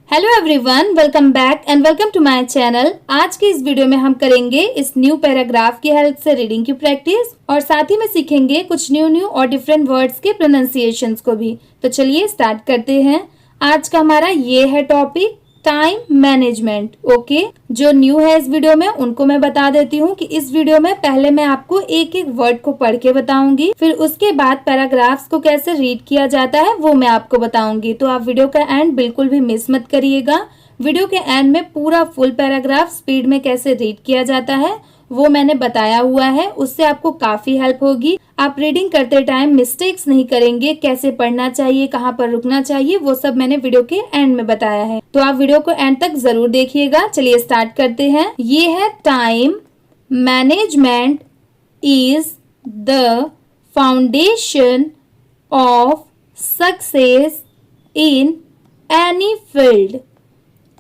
Hello everyone, welcome back and welcome to my channel. आज के इस वीडियो में हम करेंगे इस न्यू पैराग्राफ की हेल्प से रीडिंग की प्रैक्टिस और साथ ही में सीखेंगे कुछ न्यू और डिफरेंट वर्ड्स के प्रोनाउंसिएशंस को भी। तो चलिए स्टार्ट करते हैं। आज का हमारा ये है टॉपिक टाइम मैनेजमेंट। ओके, जो न्यू है इस वीडियो में उनको मैं बता देती हूँ कि इस वीडियो में पहले मैं आपको एक एक वर्ड को पढ़ के बताऊंगी, फिर उसके बाद पैराग्राफ्स को कैसे रीड किया जाता है वो मैं आपको बताऊंगी। तो आप वीडियो का एंड बिल्कुल भी मिस मत करिएगा। वीडियो के एंड में पूरा फुल पैराग्राफ स्पीड में कैसे रीड किया जाता है वो मैंने बताया हुआ है, उससे आपको काफी हेल्प होगी। आप रीडिंग करते टाइम मिस्टेक्स नहीं करेंगे, कैसे पढ़ना चाहिए, कहाँ पर रुकना चाहिए, वो सब मैंने वीडियो के एंड में बताया है। तो आप वीडियो को एंड तक जरूर देखिएगा। चलिए स्टार्ट करते हैं। ये है time management is the foundation of success in any field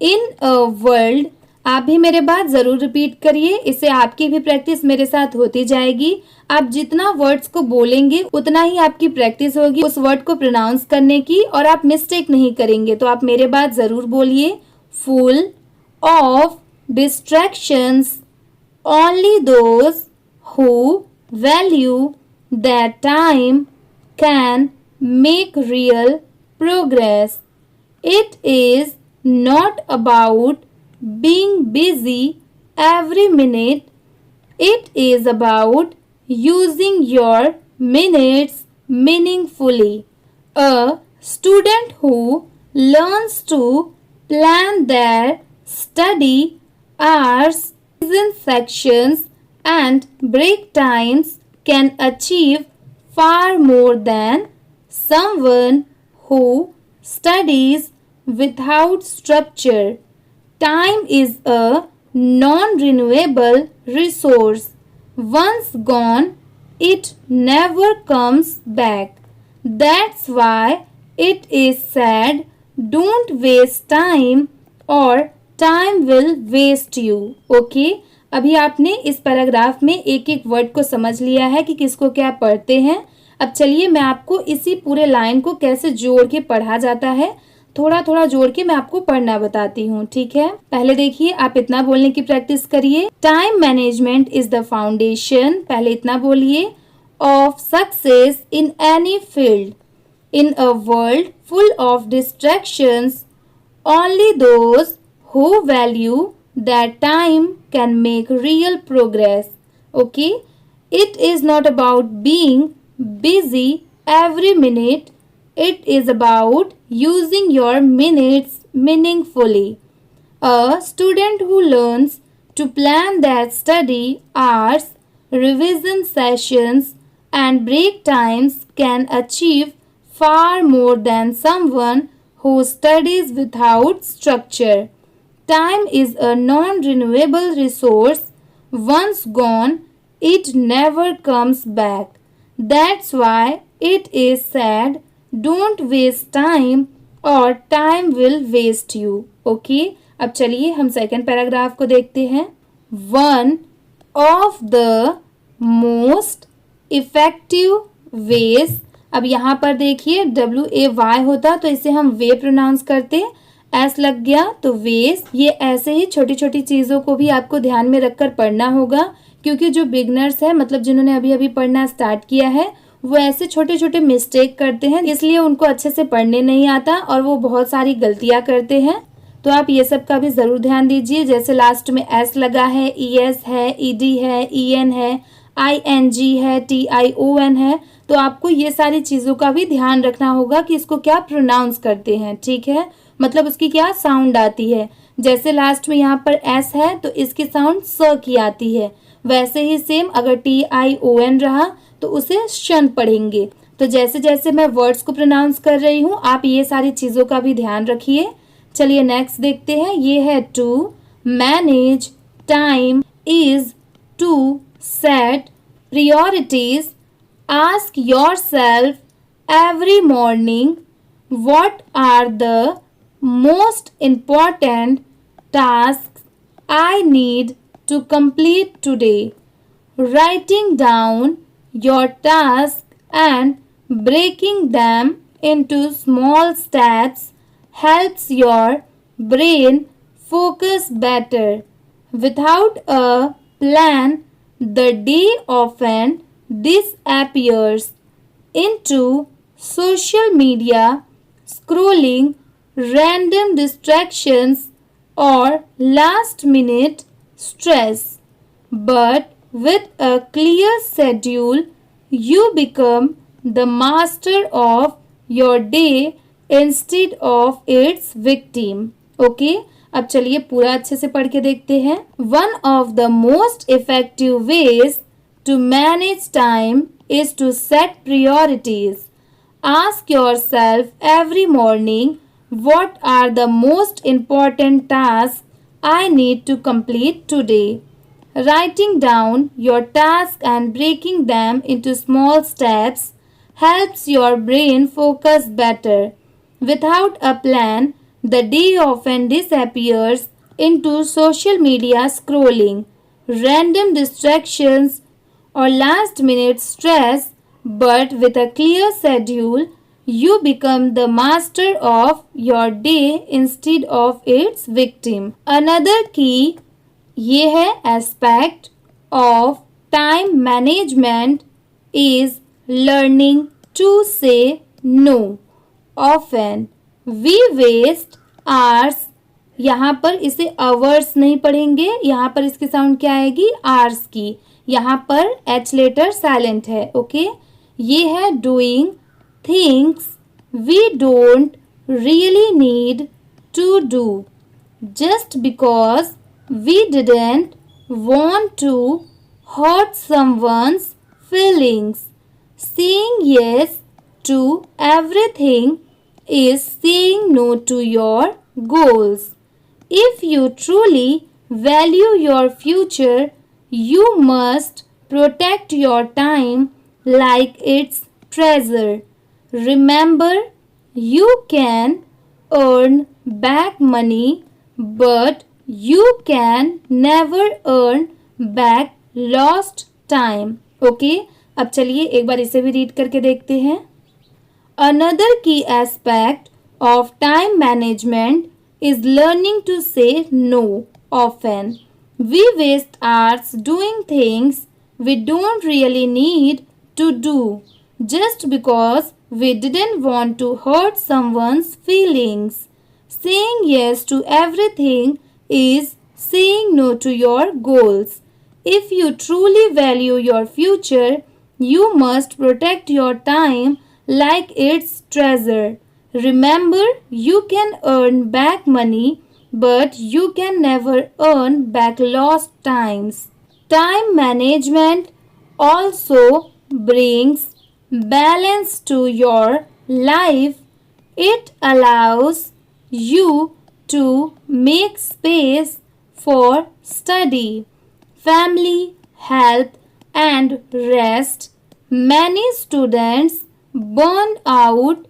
in a world. आप भी मेरे बात जरूर रिपीट करिए, इससे आपकी भी प्रैक्टिस मेरे साथ होती जाएगी। आप जितना वर्ड्स को बोलेंगे उतना ही आपकी प्रैक्टिस होगी उस वर्ड को प्रोनाउंस करने की और आप मिस्टेक नहीं करेंगे। तो आप मेरे बात जरूर बोलिए। Full of distractions, only those who value that time can make real progress. It is not about being busy every minute. It is about using your minutes meaningfully. A student who learns to plan their study hours, revision sections, and break times can achieve far more than someone who studies without structure. Time is a non-renewable resource. Once gone, it never comes back. That's why it is said, don't waste time or time will waste you. Okay? अभी आपने इस paragraph में एक एक word को समझ लिया है कि किसको क्या पढ़ते हैं। अब चलिए मैं आपको इसी पूरे लाइन को कैसे जोड़ के पढ़ा जाता है थोड़ा थोड़ा जोड़ के मैं आपको पढ़ना बताती हूँ, ठीक है। पहले देखिए, आप इतना बोलने की प्रैक्टिस करिए। Time management is the foundation, पहले इतना बोलिए, of success in any field in a world full of distractions, only those who value that time can make real progress. Okay, it is not about being busy every minute. It is about using your minutes meaningfully. A student who learns to plan their study hours, revision sessions, and break times can achieve far more than someone who studies without structure. Time is a non-renewable resource. Once gone, it never comes back. That's why it is said, don't waste time or time will waste you. Okay? अब चलिए हम second paragraph को देखते हैं। One of the most effective ways, अब यहाँ पर देखिए WAY होता तो इसे हम वे प्रोनाउंस करते, एस लग गया तो वेस। ये ऐसे ही छोटी छोटी चीज़ों को भी आपको ध्यान में रखकर पढ़ना होगा, क्योंकि जो बिगनर्स है मतलब जिन्होंने अभी अभी पढ़ना स्टार्ट किया है वो ऐसे छोटे छोटे मिस्टेक करते हैं, इसलिए उनको अच्छे से पढ़ने नहीं आता और वो बहुत सारी गलतियां करते हैं। तो आप ये सब का भी ज़रूर ध्यान दीजिए। जैसे लास्ट में एस लगा है, ES है, ED है, EN है, ING है, TION है, तो आपको ये सारी चीज़ों का भी ध्यान रखना होगा कि इसको क्या प्रोनाउंस करते हैं, ठीक है, मतलब उसकी क्या साउंड आती है। जैसे लास्ट में यहाँ पर एस है तो इसकी साउंड स की आती है, वैसे ही सेम अगर TION रहा तो उसे शन पढ़ेंगे। तो जैसे जैसे मैं वर्ड्स को प्रोनाउंस कर रही हूँ आप ये सारी चीज़ों का भी ध्यान रखिए। चलिए नेक्स्ट देखते हैं। ये है to manage time is to set priorities. Ask yourself every morning, what are the most important tasks I need to complete today? Writing down your tasks and breaking them into small steps helps your brain focus better. Without a plan, the day often disappears into social media, scrolling, random distractions, or last minute stress. But with a clear schedule, you become the master of your day instead of its victim. Okay अब चलिए पूरा अच्छे से पढ़ के देखते हैं. One of the most effective ways to manage time is to set priorities. Ask yourself every morning, what are the most important tasks I need to complete today? Writing down your tasks and breaking them into small steps helps your brain focus better. Without a plan, the day often disappears into social media scrolling, random distractions, or last minute stress, but with a clear schedule, you become the master of your day instead of its victim. Another key ये है aspect of time management is learning to say no. Often we waste hours. यहाँ पर इसे hours नहीं पढ़ेंगे, यहाँ पर इसकी साउंड क्या आएगी hours की. यहाँ पर H लेटर साइलेंट है. ओके ये है doing things we don't really need to do just because we didn't want to hurt someone's feelings. Saying yes to everything is saying no to your goals. If you truly value your future, you must protect your time like it's treasure. Remember, you can earn back money, but you can never earn back lost time. Okay? अब चलिए एक बार इसे भी read करके देखते हैं. Another key aspect of time management is learning to say no often. We waste hours doing things we don't really need to do just because we didn't want to hurt someone's feelings. Saying yes to everything is saying no to your goals. If you truly value your future, you must protect your time like it's treasure. Remember, you can earn back money, but you can never earn back lost times. Time management also brings balance to your life. It allows you to make space for study, family, health, and rest. Many students burn out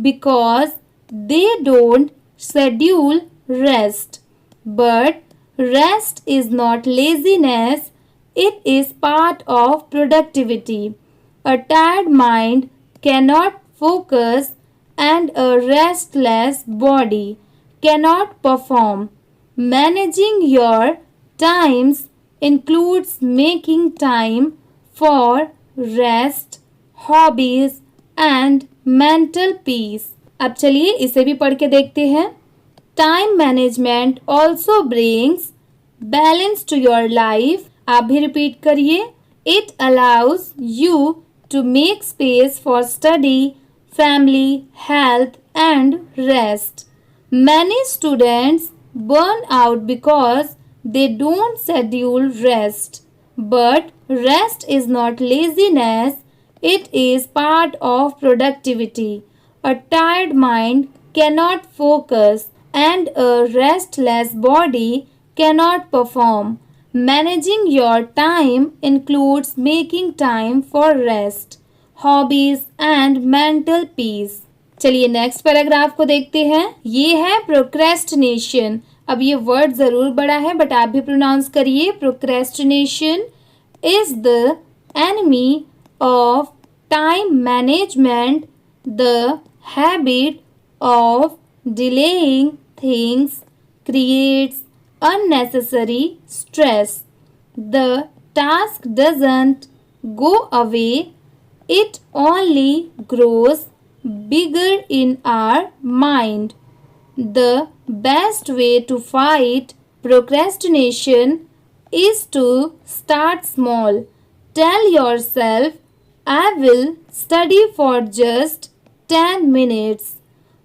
because they don't schedule rest. But rest is not laziness, it is part of productivity. A tired mind cannot focus, and a restless body cannot perform. Managing your times includes making time for rest, hobbies, and mental peace. अब चलिए इसे भी पढ़ के देखते हैं. Time management also brings balance to your life. आप भी रिपीट करिए. It allows you to make space for study, family, health, and rest. Many students burn out because they don't schedule rest. But rest is not laziness, it is part of productivity. A tired mind cannot focus, and a restless body cannot perform. Managing your time includes making time for rest, hobbies, and mental peace. चलिए next paragraph को देखते हैं. ये है procrastination. अब ये word जरूर बड़ा है बट आप भी प्रोनाउंस करिए. Procrastination is the enemy of time management, the habit of delaying things creates unnecessary stress. The task doesn't go away, it only grows bigger in our mind. The best way to fight procrastination is to start small. Tell yourself, I will study for just 10 minutes.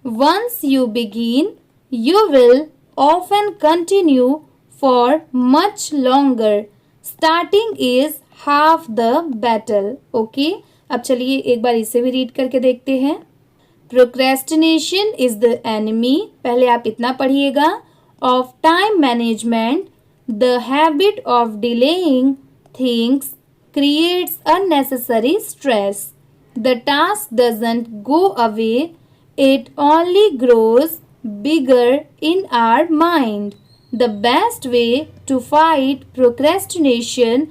Once you begin, you will often continue for much longer. Starting is half the battle. Okay? अब चलिए एक बार इसे भी read करके देखते हैं. Procrastination is the enemy, पहले आप इतना पढ़िएगा, of time management. The habit of delaying things creates unnecessary stress. The task doesn't go away, it only grows bigger in our mind. The best way to fight procrastination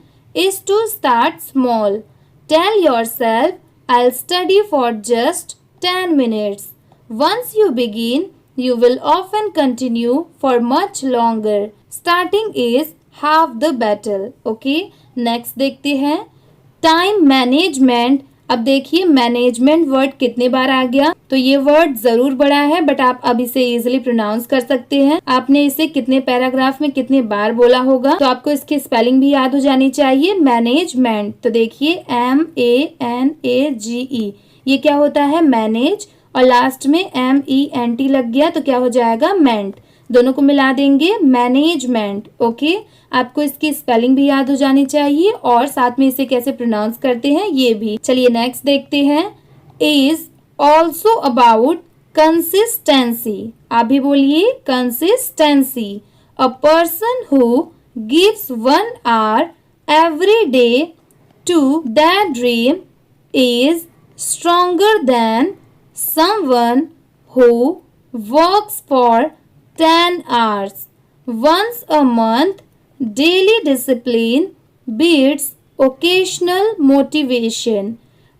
is to start small. Tell yourself, I'll study for just 10 minutes. Once you begin, you will often continue for much longer. Starting is half the battle. Okay? Next देखते हैं time management. अब देखिए management word कितने बार आ गया, तो ये word जरूर बड़ा है बट आप अब इसे इजीली प्रोनाउंस कर सकते हैं. आपने इसे कितने पैराग्राफ में कितने बार बोला होगा, तो आपको इसकी स्पेलिंग भी याद हो जानी चाहिए. मैनेजमेंट, तो देखिए MANAGE, ये क्या होता है, मैनेज, और लास्ट में MENT लग गया तो क्या हो जाएगा, मेंट. दोनों को मिला देंगे मैनेजमेंट. ओके, आपको इसकी स्पेलिंग भी याद हो जानी चाहिए और साथ में इसे कैसे प्रोनाउंस करते हैं ये भी. चलिए नेक्स्ट देखते हैं. Is also about consistency. आप भी बोलिए consistency. A person who gives 1 hour every day to their dream is stronger than someone who works for 10 hours. Once a month, daily discipline beats occasional motivation.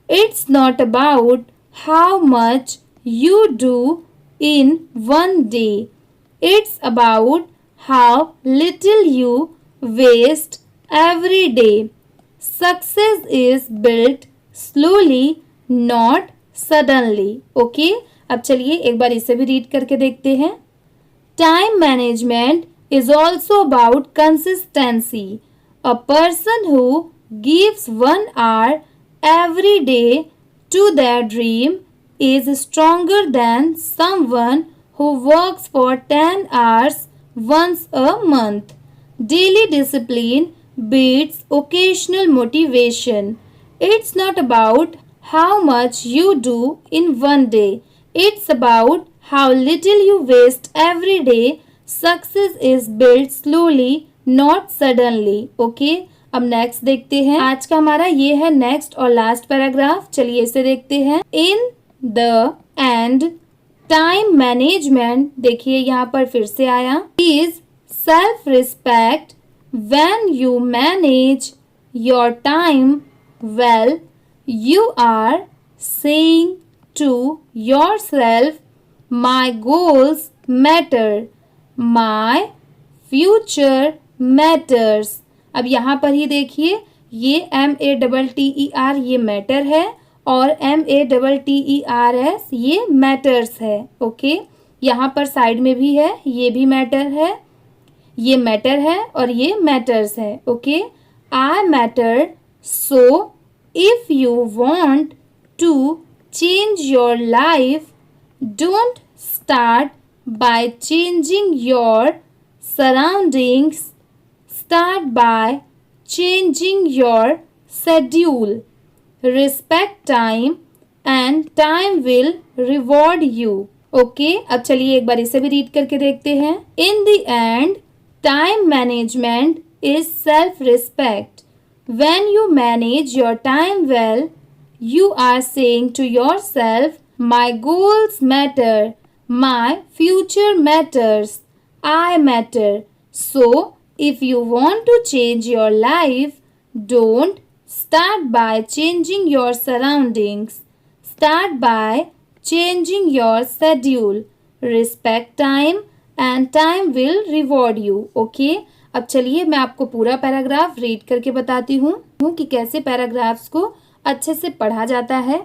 It's not about how much you do in one day. It's about how little you waste every day. Success is built slowly, not suddenly. Okay? अब चलिए एक बार इसे भी read करके देखते हैं. Time management is also about consistency. A person who gives 1 hour every day to their dream is stronger than someone who works for 10 hours once a month. Daily discipline beats occasional motivation. It's not about how much you do in one day. It's about how little you waste every day. Success is built slowly, not suddenly. Okay? अब next देखते हैं. आज का हमारा ये है next और last paragraph. चलिए इसे देखते हैं. In the end time management, देखिए यहाँ पर फिर से आया, is self respect. When you manage your time well, you are saying to yourself, my goals matter, my future matters. अब यहाँ पर ही देखिए ये MATTER ये मैटर है और MATTERS ये मैटर्स है. ओके, यहाँ पर साइड में भी है, ये भी मैटर है, ये मैटर है और ये मैटर्स है. Okay, I matter. So if you want to change your life, don't start by changing your surroundings. Start by changing your schedule. Respect time and time will reward you. Okay, अब चलिए एक बार इसे भी read करके देखते हैं. In the end, time management is self-respect. When you manage your time well, you are saying to yourself, my goals matter, my future matters, I matter. So, if you want to change your life, don't start by changing your surroundings. Start by changing your schedule. Respect time and time will reward you. Okay? अब चलिए मैं आपको पूरा paragraph read करके बताती हूँ कि कैसे पैराग्राफ्स को अच्छे से पढ़ा जाता है।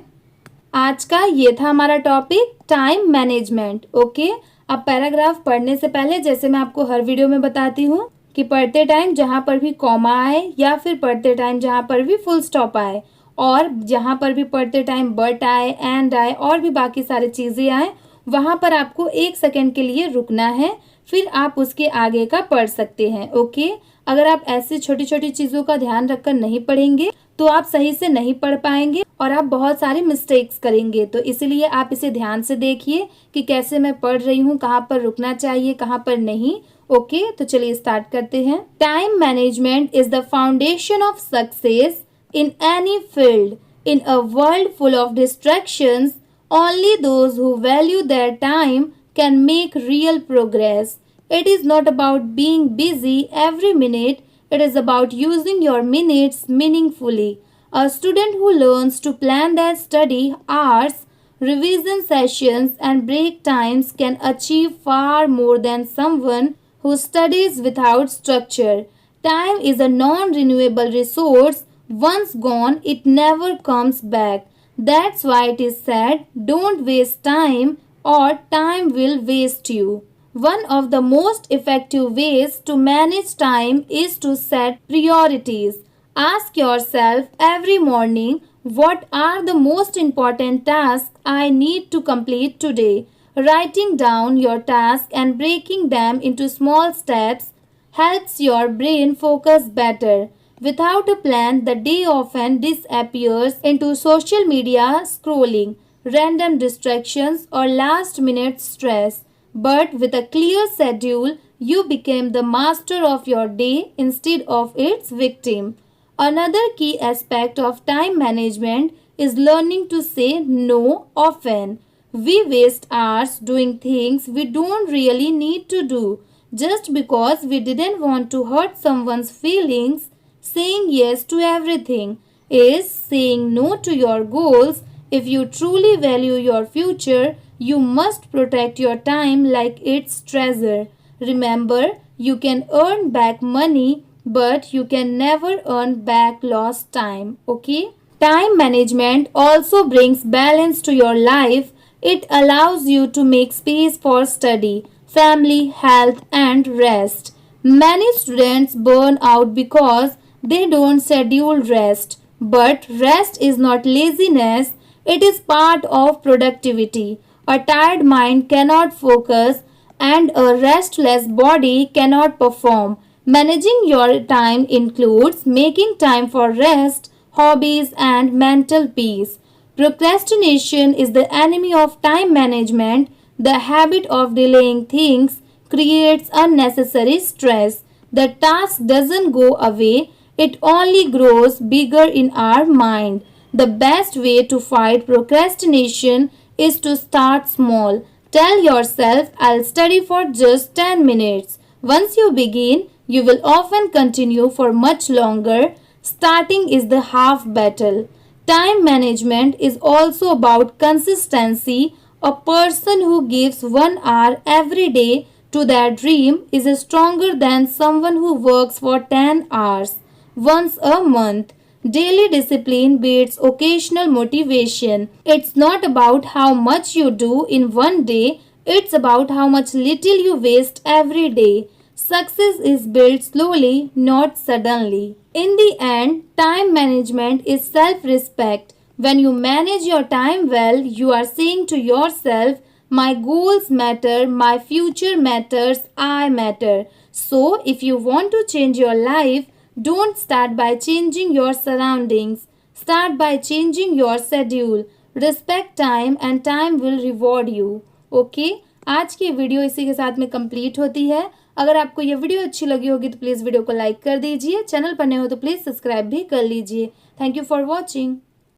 आज का ये था हमारा टॉपिक टाइम मैनेजमेंट। ओके, अब पैराग्राफ पढ़ने से पहले जैसे मैं आपको हर वीडियो में बताती हूँ कि पढ़ते टाइम जहाँ पर भी कॉमा आए या फिर पढ़ते टाइम जहाँ पर भी फुल स्टॉप आए और जहाँ पर भी पढ़ते टाइम बट आए, एंड आए और भी बाकी सारी चीज़ें आए, वहाँ पर आपको 1 सेकेंड के लिए रुकना है, फिर आप उसके आगे का पढ़ सकते हैं। ओके, अगर आप ऐसी छोटी छोटी चीज़ों का ध्यान रखकर नहीं पढ़ेंगे तो आप सही से नहीं पढ़ पाएंगे और आप बहुत सारे मिस्टेक्स करेंगे। तो इसीलिए आप इसे ध्यान से देखिए कि कैसे मैं पढ़ रही हूँ, कहाँ पर रुकना चाहिए, कहाँ पर नहीं। ओके, तो चलिए स्टार्ट करते हैं। Time management is the foundation of success in any field. In a world full of distractions, only those who value their time can make real progress. It is not about being busy every minute, it is about using your minutes meaningfully. A student who learns to plan their study hours, revision sessions, and break times can achieve far more than someone who studies without structure. Time is a non renewable resource. Once gone, it never comes back. That's why it is said, don't waste time or time will waste you. One of the most effective ways to manage time is to set priorities. Ask yourself every morning, what are the most important tasks I need to complete today? Writing down your tasks and breaking them into small steps helps your brain focus better. Without a plan, the day often disappears into social media scrolling, random distractions, or last minute stress. But with a clear schedule, you become the master of your day instead of its victim. Another key aspect of time management is learning to say no often. We waste hours doing things we don't really need to do just because we didn't want to hurt someone's feelings. Saying yes to everything is saying no to your goals. If you truly value your future, you must protect your time like it's treasure. Remember, you can earn back money, but you can never earn back lost time. Okay? Time management also brings balance to your life. It allows you to make space for study, family, health, and rest. Many students burn out because they don't schedule rest. But rest is not laziness, it is part of productivity. A tired mind cannot focus and a restless body cannot perform. Managing your time includes making time for rest, hobbies, and mental peace. Procrastination is the enemy of time management. The habit of delaying things creates unnecessary stress. The task doesn't go away, it only grows bigger in our mind. The best way to fight procrastination is to start small. Tell yourself, I'll study for just 10 minutes. Once you begin, you will often continue for much longer. Starting is the half battle. Time management is also about consistency. A person who gives 1 hour every day to their dream is stronger than someone who works for 10 hours once a month. Daily discipline beats occasional motivation. It's not about how much you do in one day, it's about how much little you waste every day. Success is built slowly, not suddenly. In the end, time management is self respect. When you manage your time well, you are saying to yourself, my goals matter, my future matters, I matter. So, if you want to change your life, don't start by changing your surroundings. Start by changing your schedule. Respect time and time will reward you. Okay? आज की video इसी के साथ में complete होती है। अगर आपको ये वीडियो अच्छी लगी होगी तो प्लीज़ वीडियो को लाइक कर दीजिए। चैनल पर नए हो तो प्लीज़ सब्सक्राइब भी कर लीजिए। Thank you for watching.